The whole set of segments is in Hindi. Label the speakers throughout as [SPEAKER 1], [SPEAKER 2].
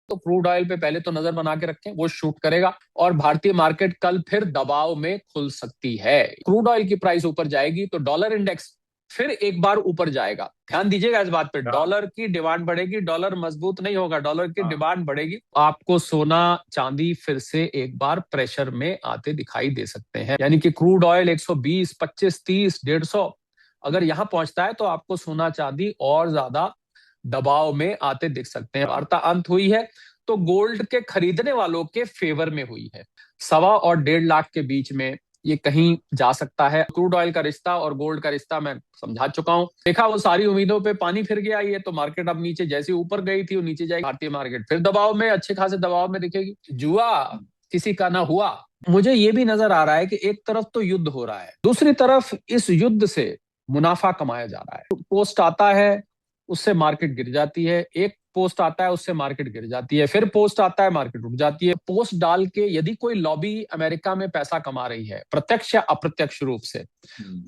[SPEAKER 1] तो क्रूड ऑयल पे पहले तो नजर बना के रखें, वो शूट करेगा और भारतीय मार्केट कल फिर दबाव में खुल सकती है। क्रूड ऑयल की प्राइस ऊपर जाएगी तो डॉलर इंडेक्स फिर एक बार ऊपर जाएगा। ध्यान दीजिएगा इस बात पे, डॉलर की डिमांड बढ़ेगी, डॉलर मजबूत नहीं होगा, डॉलर की डिमांड बढ़ेगी। आपको सोना चांदी फिर से एक बार प्रेशर में आते दिखाई दे सकते हैं। यानी कि क्रूड ऑयल 120, 25, 30, 150 अगर यहां पहुंचता है तो आपको सोना चांदी और ज्यादा दबाव में आते दिख सकते हैं। वार्ता अंत हुई है तो गोल्ड के खरीदने वालों के फेवर में हुई है। 1.25 और 1.5 लाख के बीच में ये कहीं जा सकता है। क्रूड ऑयल का रिश्ता और गोल्ड का रिश्ता मैं समझा चुका हूं। देखा वो सारी उम्मीदों पे पानी फिर गया, ये तो मार्केट अब नीचे जैसे ऊपर गई थी वो नीचे जाएगी। भारतीय मार्केट फिर दबाव में, अच्छे खासे दबाव में दिखेगी। जुआ किसी का ना हुआ। मुझे ये भी नजर आ रहा है कि एक तरफ तो युद्ध हो रहा है, दूसरी तरफ इस युद्ध से मुनाफा कमाया जा रहा है। पोस्ट आता है उससे मार्केट गिर जाती है, एक पोस्ट आता है उससे मार्केट गिर जाती है, फिर पोस्ट आता है मार्केट उठ जाती है। पोस्ट डाल के यदि कोई लॉबी अमेरिका में पैसा कमा रही है प्रत्यक्ष या अप्रत्यक्ष रूप से,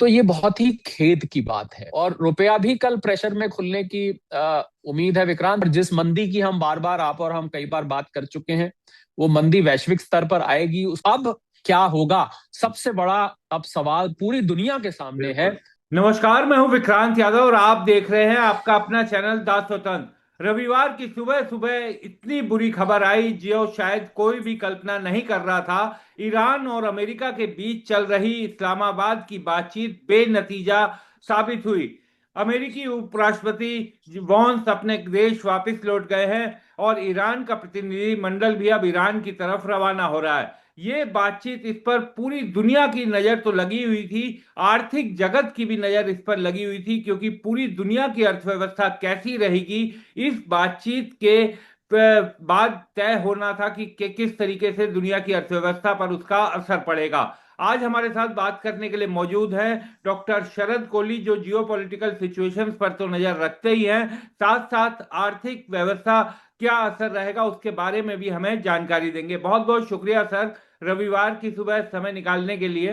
[SPEAKER 1] तो ये बहुत ही खेद की बात है। और रुपया भी कल प्रेशर में खुलने की उम्मीद है विक्रांत। जिस मंदी की हम बार बार आप और हम कई बार बात कर चुके हैं, वो मंदी वैश्विक स्तर पर आएगी। अब क्या होगा, सबसे बड़ा अब सवाल पूरी दुनिया के सामने है।
[SPEAKER 2] नमस्कार, मैं हूं विक्रांत यादव और आप देख रहे हैं आपका अपना चैनल द स्वतंत्र। रविवार की सुबह सुबह इतनी बुरी खबर आई जो शायद कोई भी कल्पना नहीं कर रहा था। ईरान और अमेरिका के बीच चल रही इस्लामाबाद की बातचीत बेनतीजा साबित हुई। अमेरिकी उपराष्ट्रपति वॉन्स अपने देश वापस लौट गए हैं और ईरान का प्रतिनिधि मंडल भी अब ईरान की तरफ रवाना हो रहा है। ये बातचीत, इस पर पूरी दुनिया की नजर तो लगी हुई थी, आर्थिक जगत की भी नजर इस पर लगी हुई थी, क्योंकि पूरी दुनिया की अर्थव्यवस्था कैसी रहेगी इस बातचीत के बाद तय होना था कि किस तरीके से दुनिया की अर्थव्यवस्था पर उसका असर पड़ेगा। आज हमारे साथ बात करने के लिए मौजूद है डॉक्टर शरद कोहली, जो जियोपॉलिटिकल सिचुएशंस पर तो नजर रखते ही हैं, साथ साथ आर्थिक व्यवस्था क्या असर रहेगा उसके बारे में भी हमें जानकारी देंगे। बहुत बहुत शुक्रिया सर, रविवार की सुबह समय निकालने के लिए।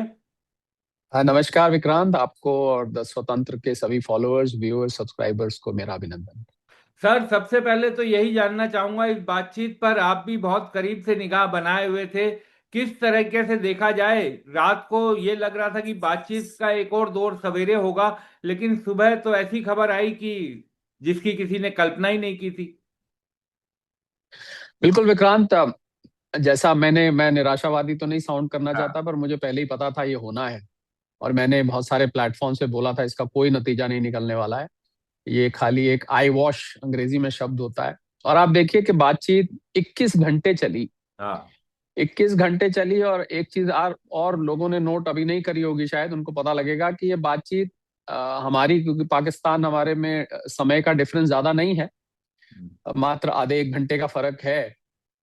[SPEAKER 1] नमस्कार विक्रांत, आपको और द स्वतंत्र के सभी फॉलोअर्स, व्यूअर्स, सब्सक्राइबर्स को मेरा अभिनंदन।
[SPEAKER 2] सर, सबसे पहले तो यही जानना चाहूंगा, इस बातचीत पर आप भी बहुत करीब से निगाह बनाए हुए थे, किस तरीके से देखा जाए? रात को ये लग रहा था कि बातचीत का एक और दौर सवेरे होगा, लेकिन सुबह तो ऐसी खबर आई कि जिसकी किसी ने कल्पना ही नहीं की थी।
[SPEAKER 1] बिल्कुल विक्रांत, जैसा मैं निराशावादी तो नहीं साउंड करना
[SPEAKER 2] हाँ।
[SPEAKER 1] चाहता, पर मुझे पहले ही पता था ये होना है। और मैंने बहुत सारे प्लेटफॉर्म से बोला था इसका कोई नतीजा नहीं निकलने वाला है, ये खाली एक आई वॉश अंग्रेजी में शब्द होता है। और आप देखिए कि बातचीत 21 घंटे चली।
[SPEAKER 2] हाँ।
[SPEAKER 1] 21 घंटे चली और एक चीज और लोगों ने नोट अभी नहीं करी होगी, शायद उनको पता लगेगा कि ये बातचीत हमारी, क्योंकि पाकिस्तान हमारे में समय का डिफरेंस ज्यादा नहीं है, मात्र आधे 1 घंटे का फर्क है।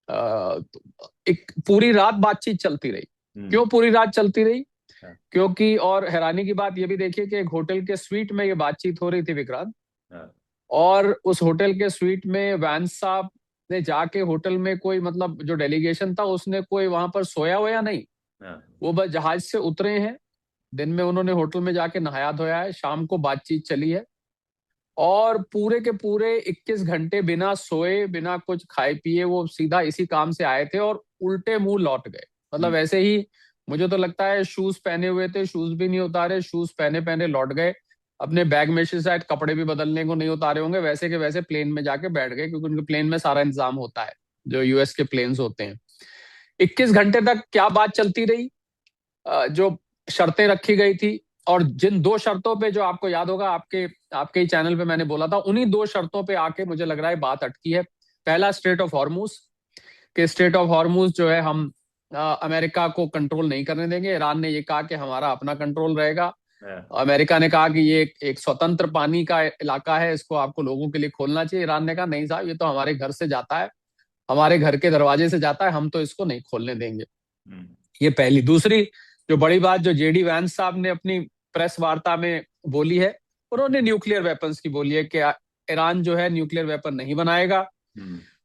[SPEAKER 1] तो एक पूरी रात बातचीत चलती रही। क्यों पूरी रात चलती रही?
[SPEAKER 2] हाँ।
[SPEAKER 1] क्योंकि, और हैरानी की बात यह भी देखिए कि एक होटल के स्वीट में ये बातचीत हो रही थी विक्रांत।
[SPEAKER 2] हाँ।
[SPEAKER 1] और उस होटल के स्वीट में वैंस साहब ने जाके होटल में कोई, मतलब जो डेलीगेशन था उसने कोई वहां पर सोया हुआ नहीं।
[SPEAKER 2] हाँ।
[SPEAKER 1] वो बस जहाज से उतरे हैं, दिन में उन्होंने होटल में जाके नहाया धोया है, शाम को बातचीत चली है। और पूरे के पूरे 21 घंटे बिना सोए बिना कुछ खाए पिए वो सीधा इसी काम से आए थे और उल्टे मुंह लौट गए। मतलब ऐसे ही, मुझे तो लगता है शूज पहने हुए थे, शूज भी नहीं उतारे, शूज पहने पहने लौट गए। अपने बैग में से शायद कपड़े भी बदलने को नहीं उतारे होंगे, वैसे के वैसे प्लेन में जाके बैठ गए, क्योंकि उनके प्लेन में सारा इंतजाम होता है जो यूएस के प्लेन्स होते हैं। 21 घंटे तक क्या बात चलती रही? जो शर्तें रखी गई थी, और जिन 2 शर्तों पे, जो आपको याद होगा आपके आपके ही चैनल पे मैंने बोला था, उन्हीं 2 शर्तों पे आके मुझे लग रहा है बात अटकी है। पहला, स्ट्रेट ऑफ हॉर्मूज, कि स्ट्रेट ऑफ हॉर्मूज जो है हम अमेरिका को कंट्रोल नहीं करने देंगे। ईरान ने ये कहा कि हमारा अपना कंट्रोल रहेगा।
[SPEAKER 2] हाँ।
[SPEAKER 1] अमेरिका ने कहा कि ये एक स्वतंत्र पानी का इलाका है, इसको आपको लोगों के लिए खोलना चाहिए। ईरान ने कहा नहीं साहब, ये तो हमारे घर से जाता है, हमारे घर के दरवाजे से जाता है, हम तो इसको नहीं खोलने देंगे। ये पहली। दूसरी जो बड़ी बात जो जेडी वैंस साहब ने अपनी प्रेस वार्ता में बोली है, उन्होंने न्यूक्लियर वेपन्स की बोली है कि ईरान जो है न्यूक्लियर वेपन नहीं बनाएगा,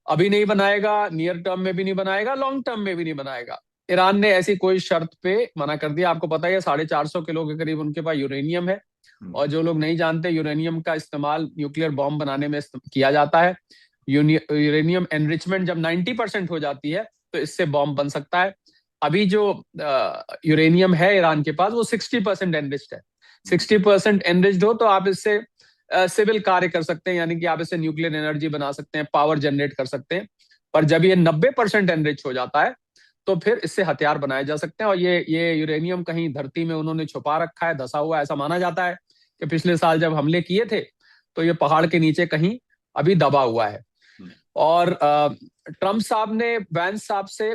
[SPEAKER 1] अभी नहीं बनाएगा, नियर टर्म में भी नहीं बनाएगा, लॉन्ग टर्म में भी नहीं बनाएगा। ईरान ने ऐसी कोई शर्त पे मना कर दिया। आपको पता है 450 किलो के करीब उनके पास यूरेनियम है, और जो लोग नहीं जानते, यूरेनियम का इस्तेमाल न्यूक्लियर बॉम्ब बनाने में किया जाता है। यूरेनियम एनरिचमेंट जब 90% हो जाती है तो इससे बॉम्ब बन सकता है। अभी जो यूरेनियम है ईरान के पास वो 60% एनरिच्ड है। 60% एनरिच्ड हो तो आप इससे सिविल कार्य कर सकते हैं, यानी कि आप इससे न्यूक्लियर एनर्जी बना सकते हैं, पावर जनरेट कर सकते हैं। पर जब ये 90% एनरिच हो जाता है तो फिर इससे हथियार बनाए जा सकते हैं। और ये यूरेनियम कहीं धरती में उन्होंने छुपा रखा है, धसा हुआ है। ऐसा माना जाता है कि पिछले साल जब हमले किए थे तो ये पहाड़ के नीचे कहीं अभी दबा हुआ है। और ट्रम्प साहब ने वैंस साहब से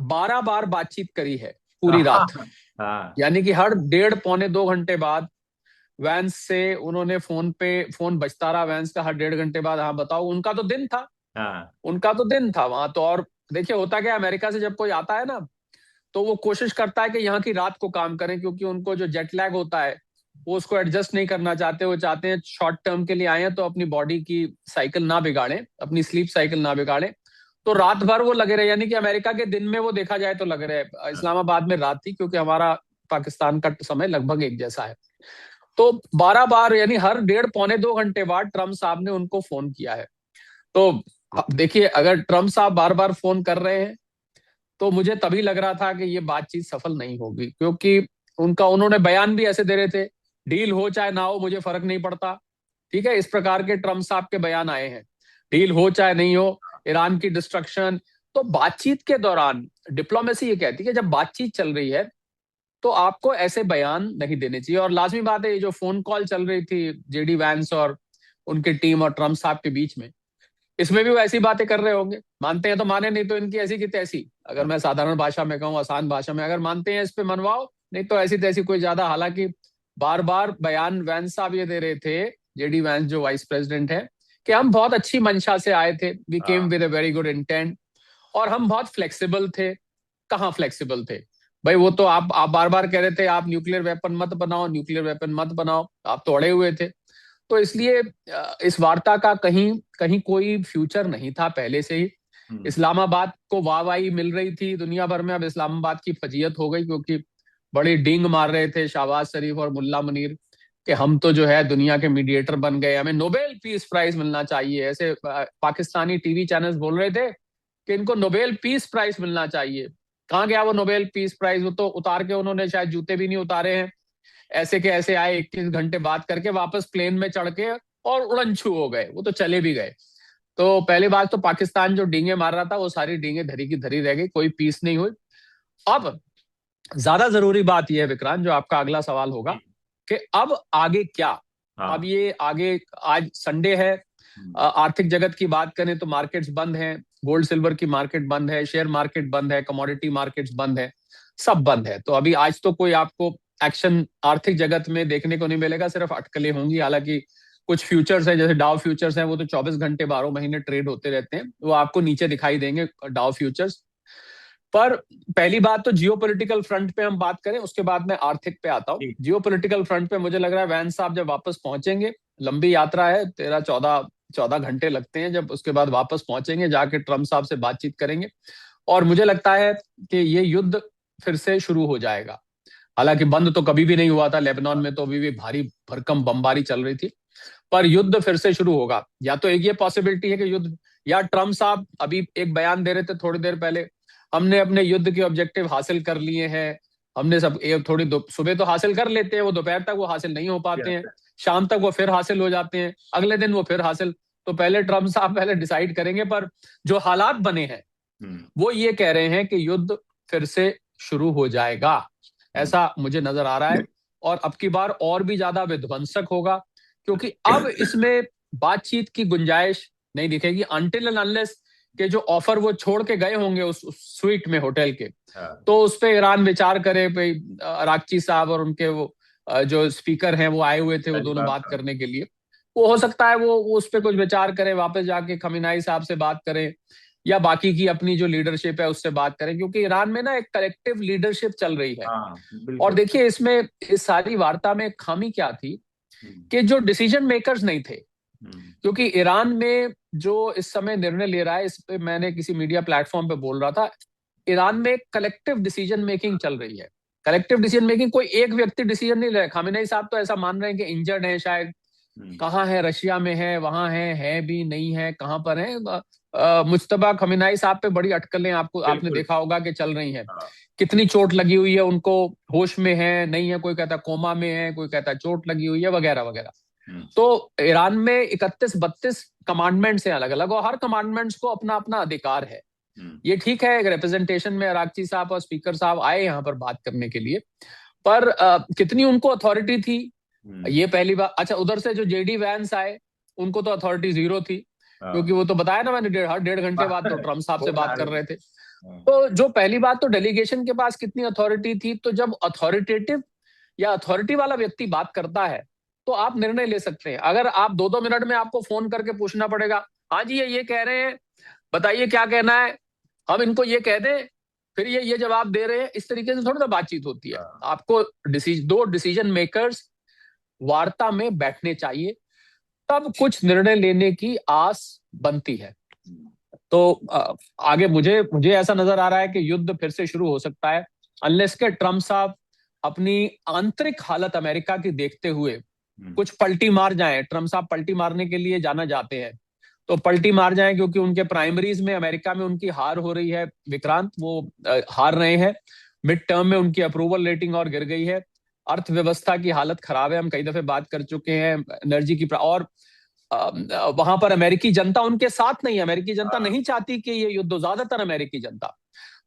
[SPEAKER 1] 12 बार बातचीत करी है पूरी रात। यानी कि हर 1.5-2 घंटे बाद वैंस से उन्होंने फोन बजता रहा वैंस का, हर 1.5 घंटे बाद। हाँ बताओ, उनका तो दिन था। उनका तो दिन था वहां तो। और देखिए होता क्या, अमेरिका से जब कोई आता है ना तो वो कोशिश करता है कि यहाँ की रात को काम करें, क्योंकि उनको जो जेट लैग होता है वो उसको एडजस्ट नहीं करना चाहते। वो चाहते हैं शॉर्ट टर्म के लिए आए हैं तो अपनी बॉडी की साइकिल ना बिगाड़ें, अपनी स्लीप साइकिल ना बिगाड़ें। तो रात भर वो लगे रहे, यानी कि अमेरिका के दिन में वो देखा जाए तो लग रहे, इस्लामाबाद में रात थी, क्योंकि हमारा पाकिस्तान का समय लगभग एक जैसा है। तो 12 बार, यानी हर 1.5-2 घंटे बाद ट्रम्प साहब ने उनको फोन किया है। तो देखिए, अगर ट्रम्प साहब बार बार फोन कर रहे हैं तो मुझे तभी लग रहा था कि ये बातचीत सफल नहीं होगी, क्योंकि उन्होंने बयान भी ऐसे दे रहे थे, डील हो चाहे ना हो मुझे फर्क नहीं पड़ता। ठीक है, इस प्रकार के ट्रम्प साहब के बयान आए हैं, डील हो चाहे नहीं हो, ईरान की डिस्ट्रक्शन। तो बातचीत के दौरान डिप्लोमेसी ये कहती है कि जब बातचीत चल रही है तो आपको ऐसे बयान नहीं देने चाहिए। और लाजमी बात है, ये जो फोन कॉल चल रही थी जेडी वैंस और उनकी टीम और ट्रम्प साहब के बीच में, इसमें भी वो ऐसी बातें कर रहे होंगे। मानते हैं तो माने, नहीं तो इनकी ऐसी की तैसी। अगर मैं साधारण भाषा में कहूँ, आसान भाषा में, अगर मानते हैं इस पे मनवाओ, नहीं तो ऐसी तैसी कोई ज्यादा। हालांकि बार बार बयान वैंस साहब ये दे रहे थे, जेडी वैंस जो वाइस प्रेसिडेंट है, कि हम बहुत अच्छी मंशा से आए थे, we came with a very good intent, और हम बहुत फ्लेक्सिबल थे। कहाँ फ्लेक्सिबल थे भाई? वो तो आप बार बार कह रहे थे आप न्यूक्लियर वेपन मत बनाओ, न्यूक्लियर वेपन मत बनाओ, आप तो अड़े हुए थे। तो इसलिए इस वार्ता का कहीं कहीं कोई फ्यूचर नहीं था पहले से ही। इस्लामाबाद को वाहवाही मिल रही थी दुनिया भर में, अब इस्लामाबाद की फजीयत हो गई, क्योंकि बड़ी डींग मार रहे थे शहबाज शरीफ और मुल्ला मुनीर कि हम तो जो है दुनिया के मीडिएटर बन गए, हमें नोबेल पीस प्राइज मिलना चाहिए। ऐसे पाकिस्तानी टीवी चैनल्स बोल रहे थे कि इनको नोबेल पीस प्राइज मिलना चाहिए। कहाँ गया वो नोबेल पीस प्राइज? वो तो उतार के उन्होंने शायद जूते भी नहीं उतारे हैं, ऐसे के ऐसे आए, 21 घंटे बात करके वापस प्लेन में चढ़ के और उड़नछू हो गए, वो तो चले भी गए। तो पहली बात तो पाकिस्तान जो डींगे मार रहा था वो सारी डींगे धरी की धरी रह गई, कोई पीस नहीं हुई। अब ज्यादा जरूरी बात यह है विक्रांत, जो आपका अगला सवाल होगा कि अब आगे क्या। अब ये आगे, आज संडे है, आर्थिक जगत की बात करें तो मार्केट्स बंद हैं, गोल्ड सिल्वर की मार्केट बंद है, शेयर मार्केट बंद है, कमोडिटी मार्केट्स बंद है, सब बंद है। तो अभी आज तो कोई आपको एक्शन आर्थिक जगत में देखने को नहीं मिलेगा, सिर्फ अटकलें होंगी। हालांकि कुछ फ्यूचर्स हैं, जैसे डाउ फ्यूचर्स हैं, वो तो 24 घंटे 12 महीने ट्रेड होते रहते हैं, वो आपको नीचे दिखाई देंगे डाउ फ्यूचर्स। पर पहली बात तो जियोपॉलिटिकल फ्रंट पे हम बात करें, उसके बाद मैं आर्थिक पे आता हूँ। जियोपॉलिटिकल फ्रंट पे मुझे लग रहा है वैंस साहब जब वापस पहुंचेंगे, लंबी यात्रा है, 13-14 घंटे लगते हैं, जब उसके बाद वापस पहुंचेंगे, जाके ट्रम्प साहब से बातचीत करेंगे, और मुझे लगता है कि ये युद्ध फिर से शुरू हो जाएगा। हालांकि बंद तो कभी भी नहीं हुआ था, लेबनान में तो अभी भी भारी भरकम बमबारी चल रही थी, पर युद्ध फिर से शुरू होगा। या तो एक ये पॉसिबिलिटी है कि युद्ध, या ट्रम्प साहब अभी एक बयान दे रहे थे थोड़ी देर पहले, हमने अपने युद्ध के ऑब्जेक्टिव हासिल कर लिए हैं, हमने सब थोड़ी सुबह तो हासिल कर लेते हैं, वो दोपहर तक वो हासिल नहीं हो पाते हैं, शाम तक वो फिर हासिल हो जाते हैं, अगले दिन वो फिर हासिल। तो पहले ट्रम्प साहब पहले डिसाइड करेंगे, पर जो हालात बने हैं वो ये कह रहे हैं कि युद्ध फिर से शुरू हो जाएगा, ऐसा मुझे नजर आ रहा है। और अब की बार और भी ज्यादा विध्वंसक होगा, क्योंकि अब इसमें बातचीत की गुंजाइश नहीं दिखेगी अनटिल एंड अनलेस के जो ऑफर वो छोड़ के गए होंगे उस स्वीट में होटल के, तो उस पे ईरान विचार करे। भाई अराक्ची साहब और उनके वो जो स्पीकर हैं वो आए हुए थे, वो दोनों बात करने के लिए, वो हो सकता है वो उस पे कुछ विचार करें, वापस जाके खमीनाई साहब से बात करें, या बाकी की अपनी जो लीडरशिप है उससे बात करें, क्योंकि ईरान में ना एक कलेक्टिव लीडरशिप चल रही है। और देखिए इसमें, इस सारी वार्ता में खामी क्या थी कि जो डिसीजन मेकर्स नहीं थे, क्योंकि ईरान में जो इस समय निर्णय ले रहा है, इस पे मैंने किसी मीडिया प्लेटफॉर्म पे बोल रहा था, ईरान में कलेक्टिव डिसीजन मेकिंग चल रही है। कलेक्टिव डिसीजन मेकिंग, कोई एक व्यक्ति डिसीजन नहीं ले रहा है। खामेनेई साहब तो ऐसा मान रहे हैं कि इंजर्ड है शायद, कहाँ है, रशिया में है, वहां है भी नहीं है, कहाँ पर है। मुज्तबा खमीनाई साहब पे बड़ी अटकलें आपको, आपने
[SPEAKER 2] बिल्कुल।
[SPEAKER 1] देखा होगा कि चल रही हैं।
[SPEAKER 2] हाँ।
[SPEAKER 1] कितनी चोट लगी हुई है उनको, होश में है नहीं है, कोई कहता कोमा में है, कोई कहता चोट लगी हुई है, वगैरह वगैरह।
[SPEAKER 2] हम्म।
[SPEAKER 1] तो ईरान में 31-32 कमांडमेंट्स हैं अलग अलग, और हर कमांडमेंट्स को अपना अपना अधिकार है।
[SPEAKER 2] हम्म।
[SPEAKER 1] ये ठीक है, एक रिप्रेजेंटेशन में अरागची साहब और स्पीकर साहब आए यहाँ पर बात करने के लिए, पर कितनी उनको अथॉरिटी थी,
[SPEAKER 2] हम्म।
[SPEAKER 1] ये पहली बात। अच्छा, उधर से जो जेडी वैंस आए, उनको तो अथॉरिटी जीरो थी, क्योंकि
[SPEAKER 2] हाँ।
[SPEAKER 1] वो तो बताया ना मैंने, हर 1.5 घंटे बाद तो ट्रम्प साहब से
[SPEAKER 2] बहुत
[SPEAKER 1] बात
[SPEAKER 2] आ
[SPEAKER 1] कर
[SPEAKER 2] रहे
[SPEAKER 1] रहे
[SPEAKER 2] थे।
[SPEAKER 1] थे।
[SPEAKER 2] हाँ।
[SPEAKER 1] तो जो पहली बात, तो डेलीगेशन के पास कितनी अथॉरिटी थी, तो जब अथॉरिटेटिव या अथॉरिटी वाला व्यक्ति बात करता है तो आप निर्णय ले सकते हैं। अगर आप 2-2 मिनट में आपको फोन करके पूछना पड़ेगा, हाँ जी ये कह रहे हैं, बताइए क्या कहना है, हम इनको ये कह दें, फिर ये जवाब दे रहे हैं, इस तरीके से थोड़ा सा बातचीत होती है।
[SPEAKER 2] हाँ।
[SPEAKER 1] आपको दो डिसीजन मेकर्स वार्ता में बैठने चाहिए, तब कुछ निर्णय लेने की आस बनती है।
[SPEAKER 2] हम्म।
[SPEAKER 1] तो आगे मुझे मुझे ऐसा नजर आ रहा है कि युद्ध फिर से शुरू हो सकता है, अनलेस के ट्रम्प साहब अपनी आंतरिक हालत अमेरिका की देखते हुए
[SPEAKER 2] हम्म।
[SPEAKER 1] कुछ पलटी मार जाएं। ट्रम्प साहब पलटी मारने के लिए जाना जाते हैं, तो पलटी मार जाएं, क्योंकि उनके प्राइमरीज में अमेरिका में उनकी हार हो रही है विक्रांत, वो हार रहे हैं। मिड टर्म में उनकी अप्रूवल रेटिंग और गिर गई है, अर्थव्यवस्था की हालत खराब है, हम कई दफे बात कर चुके हैं, एनर्जी की और वहां पर अमेरिकी जनता उनके साथ नहीं है, अमेरिकी जनता
[SPEAKER 2] हाँ।
[SPEAKER 1] नहीं चाहती कि ये युद्ध हो, ज्यादातर अमेरिकी जनता।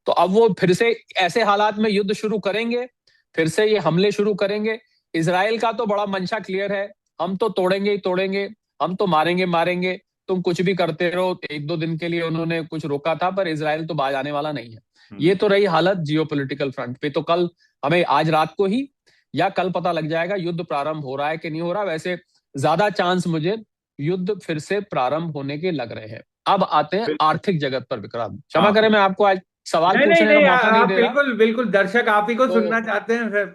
[SPEAKER 1] तो अब वो फिर से ऐसे हालात में युद्ध शुरू करेंगे, फिर से ये हमले शुरू करेंगे। इसराइल का तो बड़ा मंशा क्लियर है, हम तो तोड़ेंगे ही तोड़ेंगे, हम तो मारेंगे मारेंगे, तुम कुछ भी करते रहो। 1-2 दिन के लिए उन्होंने कुछ रोका था, पर इसराइल तो बाज आने वाला नहीं है। ये
[SPEAKER 2] हम्म।
[SPEAKER 1] तो रही हालत जियोपॉलिटिकल फ्रंट पे। तो कल हमें, आज रात को ही या कल पता लग जाएगा युद्ध प्रारंभ हो रहा है कि नहीं हो रहा। वैसे ज्यादा चांस मुझे युद्ध फिर से प्रारंभ होने के लग रहे हैं। अब आते हैं
[SPEAKER 2] बिल्कुल।
[SPEAKER 1] आर्थिक जगत पर विक्रांत, क्षमा
[SPEAKER 2] हाँ।
[SPEAKER 1] करें मैं आपको आज सवाल
[SPEAKER 2] नहीं नहीं
[SPEAKER 1] पूछने का
[SPEAKER 2] नहीं,
[SPEAKER 1] मौका नहीं
[SPEAKER 2] आप
[SPEAKER 1] दे रहा।
[SPEAKER 2] बिल्कुल बिल्कुल, दर्शक आप ही को
[SPEAKER 1] तो
[SPEAKER 2] सुनना चाहते हैं
[SPEAKER 1] जो
[SPEAKER 2] फिर।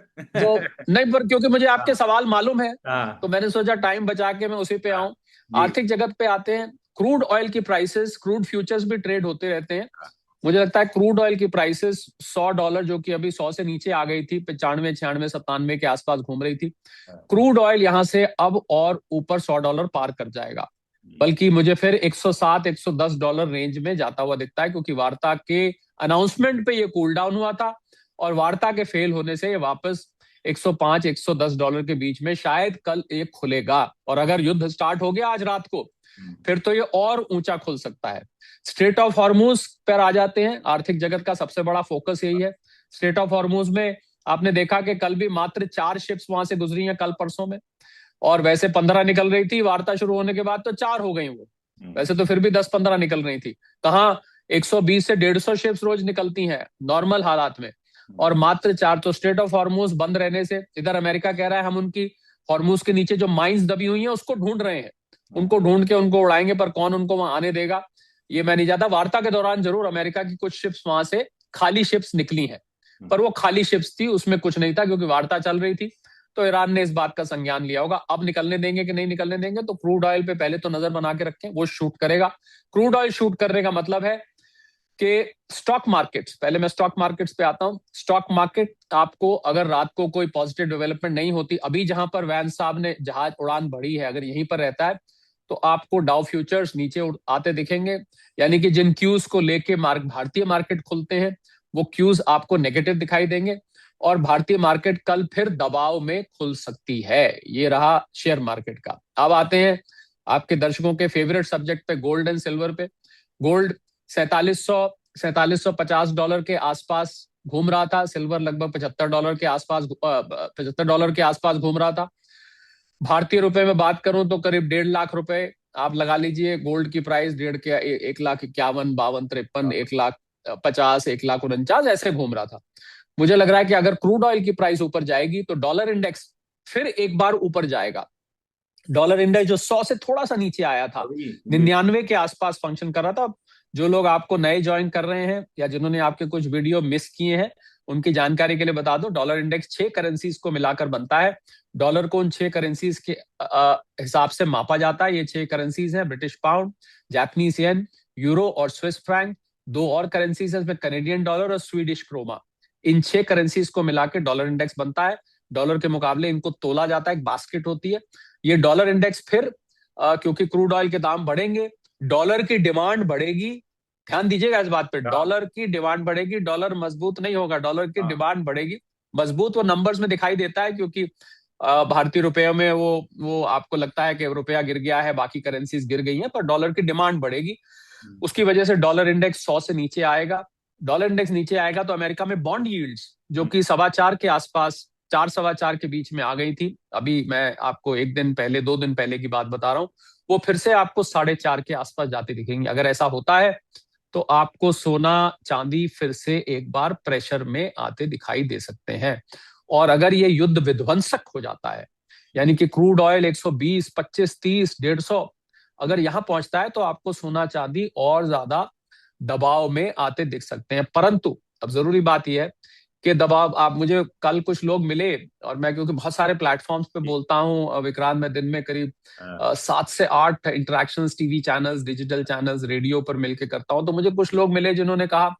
[SPEAKER 1] नहीं, पर क्योंकि मुझे आपके
[SPEAKER 2] हाँ।
[SPEAKER 1] सवाल मालूम है, तो
[SPEAKER 2] हाँ।
[SPEAKER 1] मैंने सोचा टाइम बचा के मैं उसी पे
[SPEAKER 2] हाँ।
[SPEAKER 1] आऊं।
[SPEAKER 2] जी।
[SPEAKER 1] आर्थिक जगत पे आते हैं। क्रूड ऑयल की प्राइसेस, क्रूड फ्यूचर्स भी ट्रेड होते रहते हैं। मुझे लगता है क्रूड ऑयल की प्राइसेस $100, जो कि अभी 100 से नीचे आ गई थी, 95, 96, 97 के आसपास घूम रही थी,
[SPEAKER 2] हाँ।
[SPEAKER 1] क्रूड ऑयल यहां से अब और ऊपर $100 पार कर जाएगा। बल्कि मुझे फिर 107, $110 रेंज में जाता हुआ दिखता है, क्योंकि वार्ता के अनाउंसमेंट पे ये कूल डाउन हुआ था, और वार्ता के फेल होने से ये वापस $105, $110 के बीच में शायद कल एक खुलेगा। और अगर युद्ध स्टार्ट हो गया आज रात को, फिर तो ये और ऊंचा खुल सकता है। स्ट्रेट ऑफ हॉर्मूज पर आ जाते हैं। आर्थिक जगत का सबसे बड़ा फोकस यही है। स्ट्रेट ऑफ हॉर्मूज में आपने देखा कि कल भी मात्र 4 शिप्स वहां से गुजरी हैं, कल परसों में, और वैसे 15 निकल रही थी, वार्ता शुरू होने के बाद तो 4 हो गई वो। वैसे तो फिर भी 10-15 निकल रही थी। कहाँ 120 से 150 शिप्स रोज निकलती हैं नॉर्मल हालात में, और मात्र 4। तो स्ट्रेट ऑफ हॉर्मूज बंद रहने से इधर अमेरिका कह रहा है हम उनकी हॉर्मूज के नीचे जो माइंस दबी हुई हैं उसको ढूंढ रहे हैं, उनको ढूंढ के उनको उड़ाएंगे, पर कौन उनको वहां आने देगा ये मैं नहीं जानता। वार्ता के दौरान जरूर अमेरिका की कुछ शिप्स वहां से खाली शिप्स निकली हैं, पर वो खाली शिप्स थी, उसमें कुछ नहीं था, क्योंकि वार्ता चल रही थी। तो ईरान ने इस बात का संज्ञान लिया होगा। अब निकलने देंगे कि नहीं निकलने देंगे, तो क्रूड ऑयल पे पहले तो नजर बना के रखें, वो शूट करेगा। क्रूड ऑयल शूट करने का मतलब है कि स्टॉक मार्केट्स, पहले मैं स्टॉक मार्केट्स पे आता हूं। स्टॉक मार्केट आपको, अगर रात को कोई पॉजिटिव डेवलपमेंट नहीं होती, अभी जहां पर वैंस साहब ने जहाज उड़ान भरी है, अगर यहीं पर रहता है, तो आपको डाउ फ्यूचर्स नीचे आते दिखेंगे। यानी कि जिन क्यूज को लेके भारतीय मार्केट खुलते हैं, वो क्यूज आपको नेगेटिव दिखाई देंगे, और भारतीय मार्केट कल फिर दबाव में खुल सकती है। ये रहा शेयर मार्केट का। अब आते हैं आपके दर्शकों के फेवरेट सब्जेक्ट पे, गोल्ड एंड सिल्वर पे। गोल्ड 4750 के आसपास घूम रहा था, सिल्वर लगभग $75 के आसपास, $75 के आसपास घूम रहा था। भारतीय रुपए में बात करूं तो करीब 1.5 लाख रुपए आप लगा लीजिए गोल्ड की प्राइस, 1,51, 52, 53, 1,50, 1,49 ऐसे घूम रहा था। मुझे लग रहा है कि अगर क्रूड ऑयल की प्राइस ऊपर जाएगी तो डॉलर इंडेक्स फिर एक बार ऊपर जाएगा। डॉलर इंडेक्स जो 100 से थोड़ा सा नीचे आया था, 99 के आसपास फंक्शन कर रहा था। जो लोग आपको नए ज्वाइन कर रहे हैं या जिन्होंने आपके कुछ वीडियो मिस किए हैं, उनकी जानकारी के लिए बता दो, डॉलर इंडेक्स 6 करेंसीज को मिलाकर बनता है। डॉलर को उन 6 करेंसीज के हिसाब से मापा जाता है। ये 6 करेंसीज हैं, British pound, Japanese yen, euro और स्विस फ्रैंक। 2 और करेंसीज है इसमें, कैनेडियन डॉलर और स्वीडिश क्रोमा। इन 6 करेंसीज को मिलाकर डॉलर इंडेक्स बनता है। डॉलर के मुकाबले इनको तोला जाता है, एक बास्केट होती है। ये डॉलर इंडेक्स फिर क्योंकि क्रूड ऑयल के दाम बढ़ेंगे, डॉलर की डिमांड बढ़ेगी। ध्यान दीजिएगा इस बात पे, डॉलर की डिमांड बढ़ेगी, डॉलर मजबूत नहीं होगा, डॉलर की डिमांड बढ़ेगी। मजबूत वो नंबर्स में दिखाई देता है, क्योंकि भारतीय रुपयों में वो आपको लगता है कि रुपया गिर गया है, बाकी करेंसीज गिर गई हैं, पर डॉलर की डिमांड बढ़ेगी। उसकी वजह से डॉलर इंडेक्स 100 से नीचे आएगा। डॉलर इंडेक्स नीचे आएगा तो अमेरिका में बॉन्ड यील्ड्स, जो कि 4.25 के आसपास, 4 4.25 के बीच में आ गई थी, अभी मैं आपको 1 दिन पहले 2 दिन पहले की बात बता रहा हूं, वो फिर से आपको 4.5 के आसपास जाती दिखेंगी। अगर ऐसा होता है तो आपको सोना चांदी फिर से एक बार प्रेशर में आते दिखाई दे सकते हैं। और अगर ये युद्ध विध्वंसक हो जाता है, यानी कि क्रूड ऑयल 120, 25, 30, 150 अगर यहां पहुंचता है, तो आपको सोना चांदी और ज्यादा दबाव में आते दिख सकते हैं। परंतु अब जरूरी बात यह है कि दबाव, आप मुझे कल कुछ लोग मिले, और मैं क्योंकि बहुत सारे प्लेटफॉर्म्स पे बोलता हूं विक्रांत, मैं दिन में करीब 7 से 8 interactions TV channels, digital channels, radio पर मिलकर करता हूं। तो मुझे कुछ लोग मिले जिन्होंने कहा,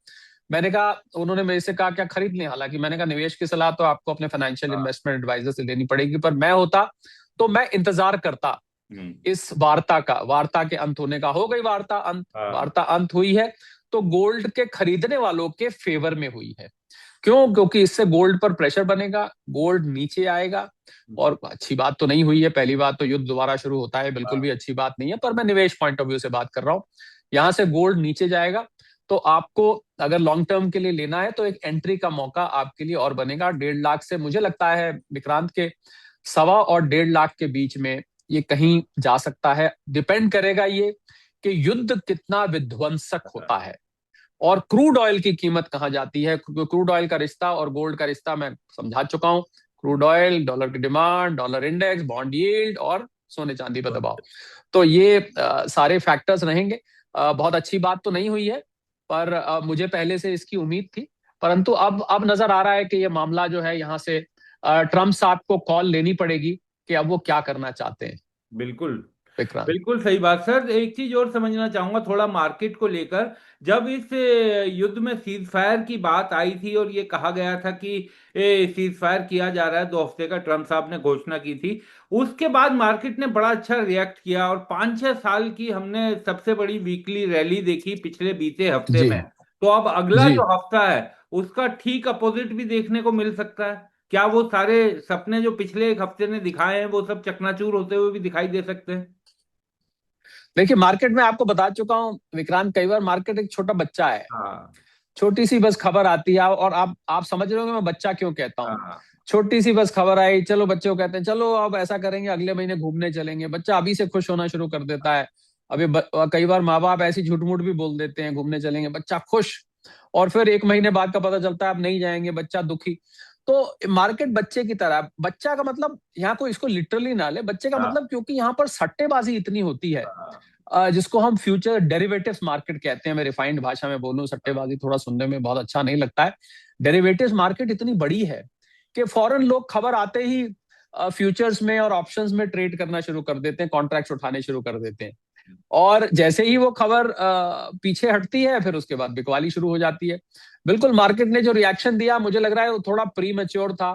[SPEAKER 1] मैंने कहा, उन्होंने मेरे से कहा क्या खरीद लें, हालांकि मैंने कहा निवेश की सलाह तो आपको अपने फाइनेंशियल इन्वेस्टमेंट एडवाइजर से लेनी पड़ेगी, पर मैं होता तो मैं इंतजार करता इस वार्ता के अंत होने का। हो गई वार्ता अंत हुई है, तो गोल्ड के खरीदने वालों के फेवर में हुई है। क्यों? क्योंकि इससे गोल्ड पर प्रेशर बनेगा, गोल्ड नीचे आएगा। और अच्छी बात तो नहीं हुई है, पहली बात तो युद्ध दोबारा शुरू होता है, बिल्कुल भी अच्छी बात नहीं है, पर मैं निवेश पॉइंट ऑफ व्यू से बात कर रहा हूं। यहां से गोल्ड नीचे जाएगा, तो आपको अगर लॉन्ग टर्म के लिए लेना है, तो एक एंट्री का मौका आपके लिए और बनेगा। 1.5 लाख से मुझे लगता है विक्रांत के 1.25 और 1.5 लाख के बीच में ये कहीं जा सकता है। डिपेंड करेगा ये कि युद्ध कितना विध्वंसक होता है और क्रूड ऑयल की कीमत कहां जाती है। क्रूड ऑयल का रिश्ता और गोल्ड का रिश्ता मैं समझा चुका हूं। क्रूड ऑयल, डॉलर की demand, dollar index, bond yield और सोने चांदी पर दबाव, तो ये सारे फैक्टर्स रहेंगे। बहुत अच्छी बात तो नहीं हुई है, पर मुझे पहले से इसकी उम्मीद थी। परंतु अब नजर आ रहा है कि ये मामला जो है, यहाँ से ट्रम्प साहब को कॉल लेनी पड़ेगी कि अब वो क्या करना चाहते हैं।
[SPEAKER 2] बिल्कुल
[SPEAKER 1] विक्रांत,
[SPEAKER 2] बिल्कुल सही बात सर। एक चीज और समझना चाहूंगा थोड़ा मार्केट को लेकर। जब इस युद्ध में सीज फायर की बात आई थी और ये कहा गया था कि सीज फायर किया जा रहा है, 2 हफ्ते का ट्रम्प साहब ने घोषणा की थी, उसके बाद मार्केट ने बड़ा अच्छा रिएक्ट किया और 5-6 साल की हमने सबसे बड़ी वीकली रैली देखी पिछले बीते हफ्ते
[SPEAKER 1] जी
[SPEAKER 2] में। तो अब अगला
[SPEAKER 1] जी,
[SPEAKER 2] जो हफ्ता है उसका ठीक अपोजिट भी देखने को मिल सकता है। क्या वो सारे सपने जो पिछले एक हफ्ते ने दिखाए हैं वो सब चकनाचूर होते हुए भी दिखाई दे सकते हैं?
[SPEAKER 1] देखिए मार्केट में आपको बता चुका हूं विक्रांत, कई बार मार्केट एक छोटा बच्चा है।
[SPEAKER 2] हाँ
[SPEAKER 1] छोटी सी बस खबर आती है, और आप समझ रहे होंगे मैं बच्चा क्यों कहता हूँ।
[SPEAKER 2] हाँ
[SPEAKER 1] छोटी सी बस खबर आई, चलो बच्चे को कहते हैं चलो अब ऐसा करेंगे, अगले महीने घूमने चलेंगे, बच्चा अभी से खुश होना शुरू कर देता है। अभी कई बार माँ बाप ऐसी झूठ मूठ भी बोल देते हैं घूमने चलेंगे, बच्चा खुश, और फिर 1 महीने बाद का पता चलता है अब नहीं जाएंगे, बच्चा दुखी। तो मार्केट बच्चे की तरह, बच्चा का मतलब यहाँ को इसको लिटरली ना ले, बच्चे का
[SPEAKER 2] हाँ
[SPEAKER 1] मतलब क्योंकि यहाँ पर सट्टेबाजी इतनी होती है,
[SPEAKER 2] हाँ
[SPEAKER 1] जिसको हम फ्यूचर डेरिवेटिव्स मार्केट कहते हैं। मैं रिफाइंड भाषा में बोलूं, सट्टेबाजी थोड़ा सुनने में बहुत अच्छा नहीं लगता है। डेरिवेटिव्स मार्केट इतनी बड़ी है कि फॉरेन लोग खबर आते ही फ्यूचर्स में और ऑप्शंस में ट्रेड करना शुरू कर देते हैं, कॉन्ट्रैक्ट्स उठाने शुरू कर देते हैं। और जैसे ही वो खबर पीछे हटती है, फिर उसके बाद बिकवाली शुरू हो जाती है। बिल्कुल मार्केट ने जो रिएक्शन दिया, मुझे लग रहा है वो थोड़ा प्री मैच्योर था,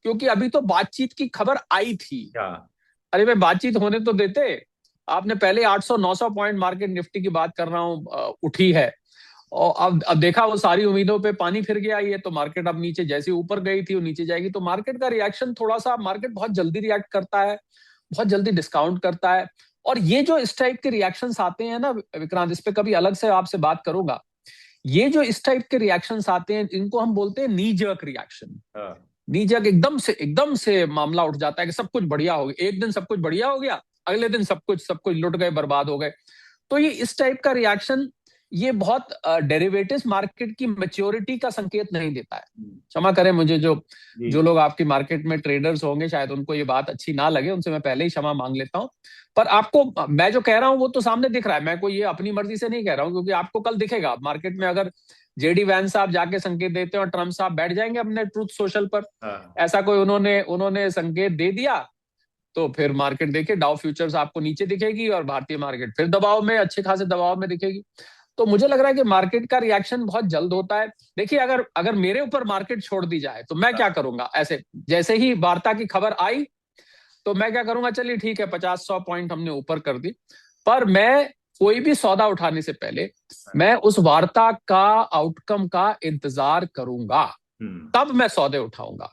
[SPEAKER 1] क्योंकि अभी तो बातचीत की खबर आई थी।
[SPEAKER 2] हाँ
[SPEAKER 1] अरे भाई बातचीत होने तो देते। आपने पहले 800-900 पॉइंट मार्केट निफ्टी की बात कर रहा हूं उठी है, और अब देखा वो सारी उम्मीदों पे पानी फिर गया। ये तो मार्केट अब नीचे, जैसे ऊपर गई थी वो नीचे जाएगी। तो मार्केट का रिएक्शन थोड़ा सा, मार्केट बहुत जल्दी रिएक्ट करता है, बहुत जल्दी डिस्काउंट करता है। और ये जो इस टाइप के रिएक्शंस आते हैं ना विक्रांत, इस पे कभी अलग से आपसे बात करूंगा। ये जो इस टाइप के रिएक्शंस आते हैं, इनको हम बोलते हैं नी जर्क रिएक्शन।
[SPEAKER 2] हाँ
[SPEAKER 1] नी जर्क, एकदम से मामला उठ जाता है कि सब कुछ बढ़िया हो गया, एक दिन सब कुछ बढ़िया हो गया, अगले दिन सब कुछ लुट गए, बर्बाद हो गए। तो ये इस टाइप का रिएक्शन, ये बहुत डेरिवेटिव्स मार्केट की मैच्योरिटी का संकेत नहीं देता है। क्षमा करें मुझे, जो
[SPEAKER 2] जी
[SPEAKER 1] जो लोग आपकी मार्केट में ट्रेडर्स होंगे शायद उनको ये बात अच्छी ना लगे, उनसे मैं पहले ही क्षमा मांग लेता हूं। पर आपको मैं जो कह रहा हूं वो तो सामने दिख रहा है, मैं कोई ये अपनी मर्जी से नहीं कह रहा हूं, क्योंकि आपको कल दिखेगा मार्केट में। अगर जेडी वैन साहब जाके संकेत देते हैं और ट्रम्प साहब बैठ जाएंगे अपने ट्रूथ सोशल पर,
[SPEAKER 2] हाँ
[SPEAKER 1] ऐसा कोई उन्होंने उन्होंने संकेत दे दिया, तो फिर मार्केट देखिए, डाउ फ्यूचर्स आपको नीचे दिखेगी और भारतीय मार्केट फिर दबाव में, अच्छे खासे दबाव में दिखेगी। तो मुझे लग रहा है कि मार्केट का रिएक्शन बहुत जल्द होता है। देखिए, अगर अगर मेरे ऊपर मार्केट छोड़ दी जाए तो मैं क्या करूंगा, ऐसे जैसे ही वार्ता की खबर आई तो मैं क्या करूंगा, चलिए ठीक है 50-100 पॉइंट हमने ऊपर कर दी, पर मैं कोई भी सौदा उठाने से पहले मैं उस वार्ता का आउटकम का इंतजार करूंगा, तब मैं सौदे उठाऊंगा।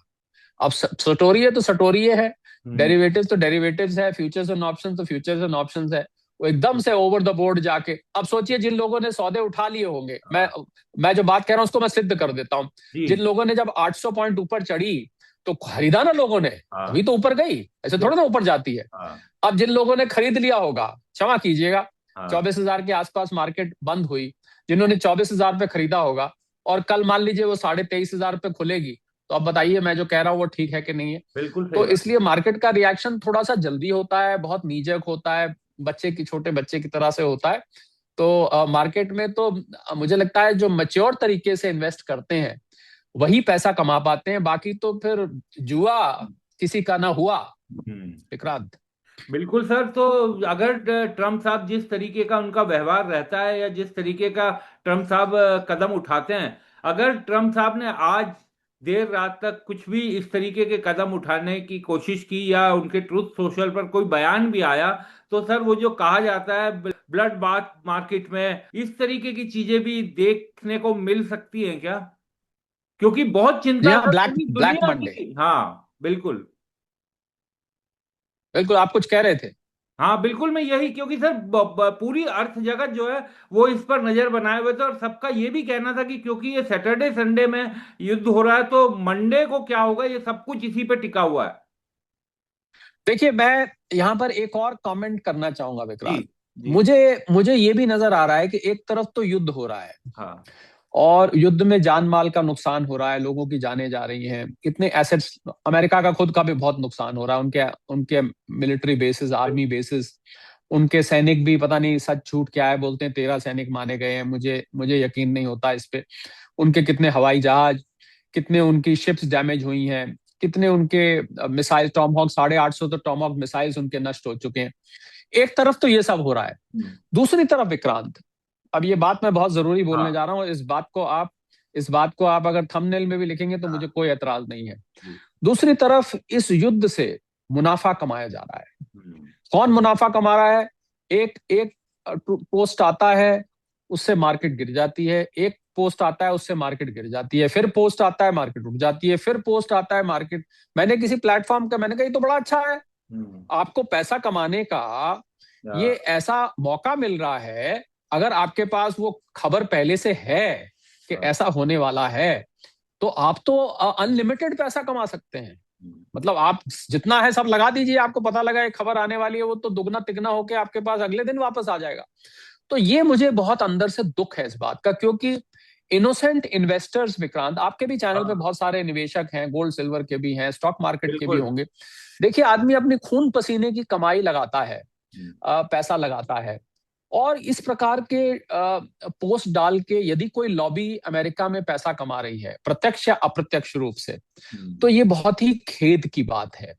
[SPEAKER 1] अब सटोरी है तो सटोरी है, डेरिवेटिव्स तो डेरिवेटिव्स है, फ्यूचर्स एंड ऑप्शंस तो फ्यूचर्स एंड ऑप्शंस है। वो एकदम से ओवर द बोर्ड जाके, अब सोचिए जिन लोगों ने सौदे उठा लिए होंगे, मैं जो बात कह रहा हूं उसको मैं सिद्ध कर देता हूं। जिन लोगों ने जब 800 पॉइंट ऊपर चढ़ी तो खरीदा ना लोगों ने, तभी तो ऊपर गई, ऐसे थोड़ा ना ऊपर जाती है। अब जिन लोगों ने खरीद लिया होगा, क्षमा कीजिएगा, 24,000 के आसपास मार्केट बंद हुई, जिन्होंने 24,000 पे खरीदा होगा और कल मान लीजिए वो 23,500 पे खुलेगी, तो अब बताइए मैं जो कह रहा हूँ वो ठीक है कि नहीं है।
[SPEAKER 2] बिल्कुल
[SPEAKER 1] तो इसलिए मार्केट का रिएक्शन थोड़ा सा जल्दी होता है, बहुत नीजक होता है, छोटे बच्चे की तरह से होता है। तो मार्केट में तो मुझे लगता है जो मैच्योर तरीके से इन्वेस्ट करते हैं वही पैसा कमा पाते हैं, बाकी तो फिर जुआ किसी का ना हुआ। विक्रांत।
[SPEAKER 2] बिल्कुल सर। तो अगर ट्रम्प साहब जिस तरीके का उनका व्यवहार रहता है या जिस तरीके का ट्रम्प साहब कदम उठाते हैं, अगर ट्रम्प साहब ने आज देर रात तक कुछ भी इस तरीके के कदम उठाने की कोशिश की या उनके ट्रूथ सोशल पर कोई बयान भी आया, तो सर वो जो कहा जाता है ब्लड बाथ मार्केट में, इस तरीके की चीजें भी देखने को मिल सकती हैं क्या? क्योंकि बहुत
[SPEAKER 1] जी
[SPEAKER 2] चिंता
[SPEAKER 1] हाँ,
[SPEAKER 2] सर
[SPEAKER 1] ब्लैक
[SPEAKER 2] पूरी
[SPEAKER 1] ब्लैक
[SPEAKER 2] दुनिया
[SPEAKER 1] मंडे।
[SPEAKER 2] की। हाँ बिल्कुल।
[SPEAKER 1] बिल्कुल, आप कुछ कह रहे थे।
[SPEAKER 2] हाँ बिल्कुल, मैं यही, क्योंकि सर पूरी अर्थ जगत जो है वो इस पर नजर बनाए हुए थे, और सबका ये भी कहना था कि क्योंकि ये सैटरडे संडे में युद्ध हो रहा है तो मंडे को क्या होगा, ये सब कुछ इसी पे टिका हुआ है।
[SPEAKER 1] देखिए, मैं यहां पर एक और कमेंट करना चाहूंगा
[SPEAKER 2] जी
[SPEAKER 1] विक्रांत।
[SPEAKER 2] जी।
[SPEAKER 1] मुझे मुझे ये भी नजर आ रहा है कि एक तरफ तो युद्ध हो रहा है
[SPEAKER 2] हाँ
[SPEAKER 1] और युद्ध में जान माल का नुकसान हो रहा है, लोगों की जानें जा रही हैं, कितने एसेट्स, अमेरिका का खुद का भी बहुत नुकसान हो रहा है, उनके उनके मिलिट्री बेसिस, आर्मी बेसिस, उनके सैनिक भी, पता नहीं सच झूठ क्या है, बोलते हैं 13 सैनिक मारे गए हैं, मुझे मुझे यकीन नहीं होता इस पे। उनके कितने हवाई जहाज, कितने उनकी शिप्स डैमेज हुई हैं, कितने उनके मिसाइल, टॉमहॉक 850 तो टॉमहॉक मिसाइल्स उनके नष्ट हो चुके हैं। एक तरफ तो ये सब हो रहा है, दूसरी तरफ विक्रांत, अब ये बात मैं बहुत जरूरी बोलने
[SPEAKER 2] हाँ।
[SPEAKER 1] जा रहा हूँ, इस बात को आप अगर थंबनेल में भी लिखेंगे तो मुझे कोई एतराज नहीं है। दूसरी तरफ इस युद्ध से मुनाफा कमाया जा रहा है। कौन मुनाफा कमा रहा है? एक एक पोस्ट आता है, उससे मार्केट गिर जाती है, एक पोस्ट आता है उससे मार्केट गिर जाती है, फिर पोस्ट आता है मार्केट उठ जाती है, फिर पोस्ट आता है मार्केट। मैंने किसी प्लेटफॉर्म का मैंने कहा ये तो बड़ा अच्छा है, आपको पैसा कमाने का ये ऐसा मौका मिल रहा है। अगर आपके पास वो खबर पहले से है कि ऐसा होने वाला है, तो आप तो अनलिमिटेड पैसा कमा सकते हैं। मतलब आप जितना है सब लगा दीजिए, आपको पता लगा एक खबर आने वाली है, वो तो दुगना तिगना होके आपके पास अगले दिन वापस आ जाएगा। तो ये मुझे बहुत अंदर से दुख है इस बात का, क्योंकि इनोसेंट इन्वेस्टर्स, विक्रांत, आपके भी चैनल पे बहुत सारे निवेशक हैं, गोल्ड सिल्वर के भी हैं, स्टॉक मार्केट के भी
[SPEAKER 2] बिल्कुल।
[SPEAKER 1] होंगे। देखिए, आदमी अपनी खून पसीने की कमाई लगाता है, पैसा लगाता है, और इस प्रकार के पोस्ट डाल के यदि कोई लॉबी अमेरिका में पैसा कमा रही है प्रत्यक्ष या अप्रत्यक्ष रूप से, तो ये बहुत ही खेद की बात है।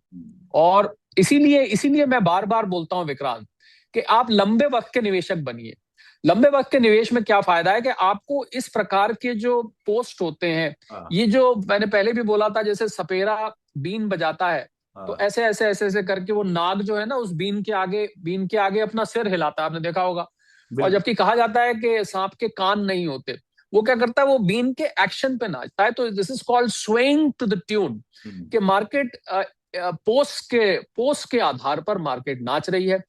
[SPEAKER 1] और इसीलिए इसीलिए मैं बार बार बोलता हूं विक्रांत कि आप लंबे वक्त के निवेशक बनिए। लंबे वक्त के निवेश में क्या फायदा है कि आपको इस प्रकार के जो पोस्ट होते हैं, ये जो मैंने पहले भी बोला था, जैसे सपेरा बीन बजाता है, तो ऐसे ऐसे ऐसे ऐसे करके वो नाग जो है ना उस बीन के आगे अपना सिर हिलाता है, आपने देखा होगा। और जबकि कहा जाता है कि सांप के कान नहीं होते, वो क्या करता है, वो बीन के एक्शन पे नाचता है। तो this is called swaying to the tune, कि मार्केट पोस्ट के आधार पर मार्केट नाच रही है।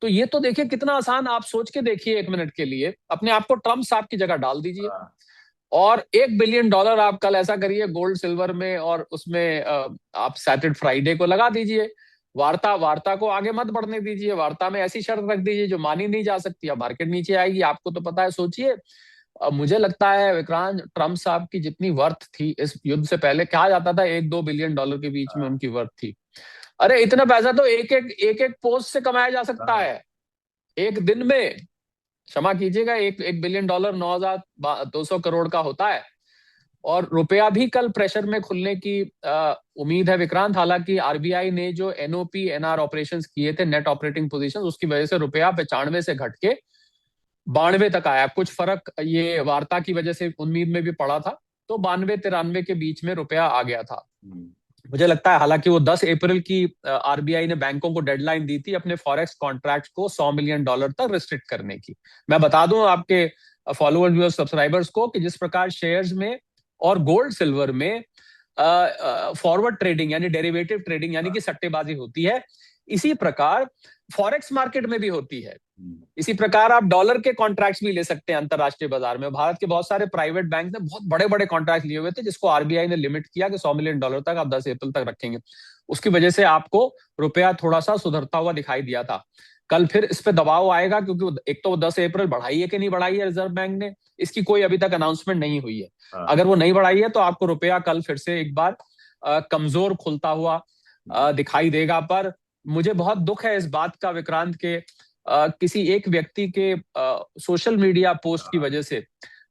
[SPEAKER 1] तो ये तो देखिए कितना आसान, आप सोच के देखिए, 1 मिनट के लिए अपने आप को ट्रम्प साहब की जगह डाल दीजिए और $1 बिलियन आप कल ऐसा करिए गोल्ड सिल्वर में, और उसमें आप सैटरडे फ्राइडे को लगा दीजिए। वार्ता वार्ता को आगे मत बढ़ने दीजिए, वार्ता में ऐसी शर्त रख दीजिए जो मानी नहीं जा सकती, अब मार्केट नीचे आएगी, आपको तो पता है। सोचिए, मुझे लगता है विक्रांत, ट्रम्प साहब की जितनी वर्थ थी इस युद्ध से पहले, कहा जाता था $1-2 बिलियन के बीच में उनकी वर्थ थी। अरे इतना पैसा तो एक एक पोस्ट से कमाया जा सकता है एक दिन में। क्षमा कीजिएगा, एक $1 बिलियन 9,200 करोड़ का होता है। और रुपया भी कल प्रेशर में खुलने की उम्मीद है विक्रांत। हालांकि आरबीआई ने जो एनओपी एनआर ऑपरेशंस किए थे, नेट ऑपरेटिंग पोजीशन, उसकी वजह से रुपया 95 से घट के 92 तक आया। कुछ फर्क ये वार्ता की वजह से उम्मीद में भी पड़ा था, तो 92-93 के बीच में रुपया आ गया था। मुझे लगता है हालांकि वो 10 अप्रैल की आरबीआई ने बैंकों को डेडलाइन दी थी अपने फॉरेक्स कॉन्ट्रैक्ट को $100 मिलियन तक रिस्ट्रिक्ट करने की। मैं बता दूं आपके फॉलोअर्स व्यूअर्स सब्सक्राइबर्स को कि जिस प्रकार शेयर्स में और गोल्ड सिल्वर में फॉरवर्ड ट्रेडिंग यानी डेरिवेटिव ट्रेडिंग यानी कि सट्टेबाजी होती है, इसी प्रकार फॉरेक्स मार्केट में भी होती है। इसी प्रकार आप डॉलर के कॉन्ट्रैक्ट्स भी ले सकते हैं अंतरराष्ट्रीय बाजार में। भारत के बहुत सारे प्राइवेट बैंक ने बहुत बड़े बड़े कॉन्ट्रैक्ट लिए हुए थे, जिसको आरबीआई ने लिमिट किया कि $100 मिलियन तक आप 10 अप्रैल तक रखेंगे। उसकी वजह से आपको रुपया थोड़ा सा सुधरता हुआ दिखाई दिया था। कल फिर इस पे दबाव आएगा, क्योंकि एक तो 10 अप्रैल बढ़ाई है कि नहीं बढ़ाई है रिजर्व बैंक ने, इसकी कोई अभी तक अनाउंसमेंट नहीं हुई है। अगर वो नहीं बढ़ाई है तो आपको रुपया कल फिर से एक बार कमजोर खुलता हुआ दिखाई देगा। पर मुझे बहुत दुख है इस बात का विक्रांत के किसी एक व्यक्ति के सोशल मीडिया पोस्ट की वजह से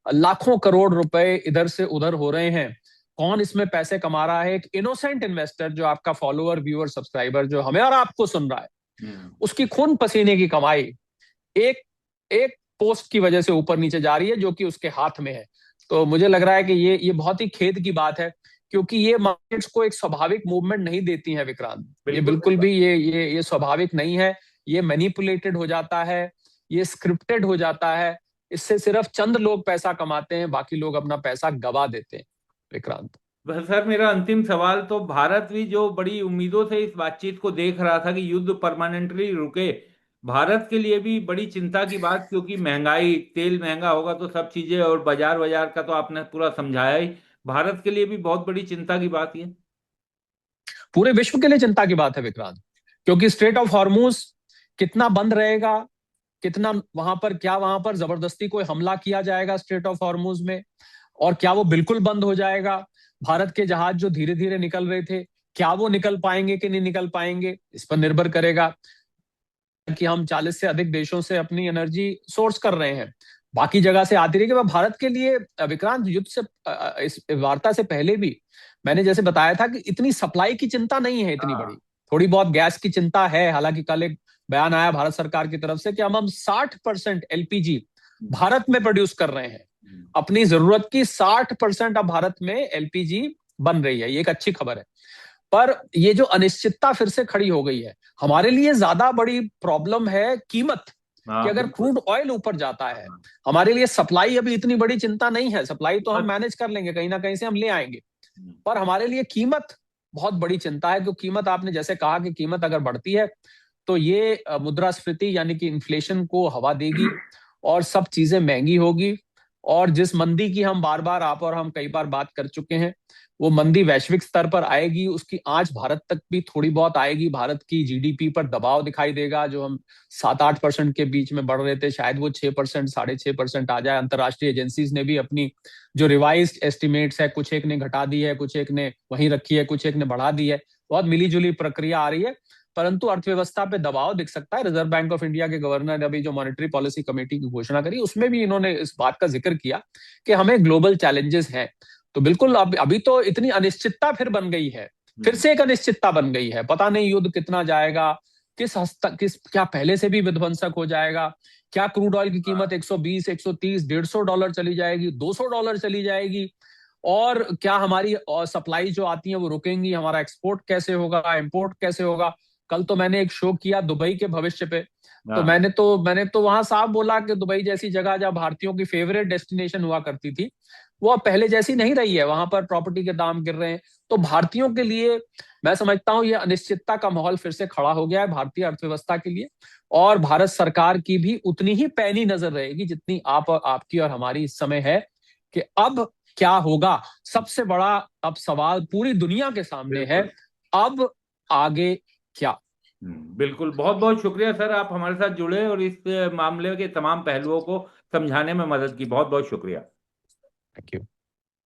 [SPEAKER 1] लाखों करोड़ रुपए इधर से उधर हो रहे हैं। कौन इसमें पैसे कमा रहा है? एक इनोसेंट इन्वेस्टर जो आपका फॉलोअर व्यूअर सब्सक्राइबर जो हमें और आपको सुन रहा है, उसकी खून पसीने की कमाई एक एक पोस्ट की वजह से ऊपर नीचे जा रही है, जो कि उसके हाथ में है। तो मुझे लग रहा है कि ये बहुत ही खेद की बात है, क्योंकि ये मार्केट्स को एक स्वाभाविक मूवमेंट नहीं देती हैं विक्रांत। ये बिल्कुल भी ये स्वाभाविक नहीं है। ये मैनिपुलेटेड हो जाता है, ये स्क्रिप्टेड हो जाता है। इससे सिर्फ चंद लोग पैसा कमाते हैं, बाकी लोग अपना पैसा गवा देते हैं विक्रांत।
[SPEAKER 2] बस सर, मेरा अंतिम सवाल, तो भारत भी जो बड़ी उम्मीदों से इस बातचीत को देख रहा था कि युद्ध परमानेंटली रुके, भारत के लिए भी बड़ी चिंता की बात, क्योंकि महंगाई, तेल महंगा होगा तो सब चीजें, और बाजार बाजार का तो आपने पूरा समझाया ही। भारत के लिए भी बहुत बड़ी चिंता की बात ये।
[SPEAKER 1] पूरे विश्व के लिए चिंता की बात है विक्रांत, क्योंकि स्ट्रेट ऑफ हॉर्मूज कितना बंद रहेगा, कितना वहां पर जबरदस्ती कोई हमला किया जाएगा स्ट्रेट ऑफ हॉर्मूज में, और क्या वो बिल्कुल बंद हो जाएगा? भारत के जहाज जो धीरे धीरे निकल रहे थे, क्या वो निकल पाएंगे कि नहीं निकल पाएंगे, इस पर निर्भर करेगा। कि हम 40 से अधिक देशों से अपनी एनर्जी सोर्स कर रहे हैं, बाकी जगह से आती रहेगी। भारत के लिए विक्रांत युद्ध से इस वार्ता से पहले भी मैंने जैसे बताया था कि इतनी सप्लाई की चिंता नहीं है इतनी बड़ी। थोड़ी बहुत गैस की चिंता है। हालांकि कल एक बयान आया भारत सरकार की तरफ से कि हम 60% एलपीजी भारत में प्रोड्यूस कर रहे हैं। अपनी जरूरत की 60% अब भारत में एलपीजी बन रही है। ये एक अच्छी खबर है। पर ये जो अनिश्चितता फिर से खड़ी हो गई है, हमारे लिए ज्यादा बड़ी प्रॉब्लम है कीमत, कि अगर क्रूड ऑयल ऊपर जाता है, हमारे लिए सप्लाई अभी इतनी बड़ी चिंता नहीं है। सप्लाई तो हम मैनेज कर लेंगे, कहीं ना कहीं से हम ले आएंगे। पर हमारे लिए कीमत बहुत बड़ी चिंता है, क्योंकि कीमत, आपने जैसे कहा कि कीमत अगर बढ़ती है तो ये मुद्रास्फीति यानी कि इन्फ्लेशन को हवा देगी और सब चीजें महंगी होगी। और जिस मंदी की हम बार बार, आप और हम कई बार बात कर चुके हैं, वो मंदी वैश्विक स्तर पर आएगी। उसकी आंच भारत तक भी थोड़ी बहुत आएगी। भारत की जीडीपी पर दबाव दिखाई देगा। जो हम 7-8% के बीच में बढ़ रहे थे, शायद वो 6%, 6.5% आ जाए। अंतर्राष्ट्रीय एजेंसीज ने भी अपनी जो रिवाइज्ड एस्टिमेट्स है, कुछ एक ने घटा दी है, कुछ एक ने वहीं रखी है, कुछ एक ने बढ़ा दी है। बहुत मिलीजुली प्रक्रिया आ रही है, परंतु अर्थव्यवस्था पे दबाव दिख सकता है। रिजर्व बैंक ऑफ इंडिया के गवर्नर ने अभी जो मॉनेटरी पॉलिसी कमेटी की घोषणा करी, उसमें भी इन्होंने इस बात का जिक्र किया कि हमें ग्लोबल चैलेंजेस हैं। तो बिल्कुल अभी तो इतनी अनिश्चितता फिर बन गई है, फिर से एक अनिश्चितता बन गई है। पता नहीं युद्ध कितना जाएगा, किस क्या पहले से भी विध्वंसक हो जाएगा, क्या क्रूड ऑयल की कीमत 120, 130, $150 चली जाएगी, $200 चली जाएगी, और क्या हमारी सप्लाई जो आती है वो रुकेंगी, हमारा एक्सपोर्ट कैसे होगा, इंपोर्ट कैसे होगा। कल तो मैंने एक शो किया दुबई के भविष्य पे, तो मैंने तो वहां साफ बोला कि दुबई जैसी जगह जहां भारतीयों की फेवरेट डेस्टिनेशन हुआ करती थी, वो अब पहले जैसी नहीं रही है। वहां पर प्रॉपर्टी के दाम गिर रहे हैं। तो भारतीयों के लिए मैं समझता हूं ये अनिश्चितता का माहौल फिर से खड़ा हो गया है भारतीय अर्थव्यवस्था के लिए। और भारत सरकार की भी उतनी ही पैनी नजर रहेगी जितनी आपकी और हमारी इस समय है, कि अब क्या होगा। सबसे बड़ा अब सवाल पूरी दुनिया के सामने है, अब आगे क्या।
[SPEAKER 2] बिल्कुल, बहुत बहुत शुक्रिया सर, आप हमारे साथ जुड़े और इस मामले के तमाम पहलुओं को समझाने में मदद की। बहुत बहुत शुक्रिया।
[SPEAKER 1] Thank you.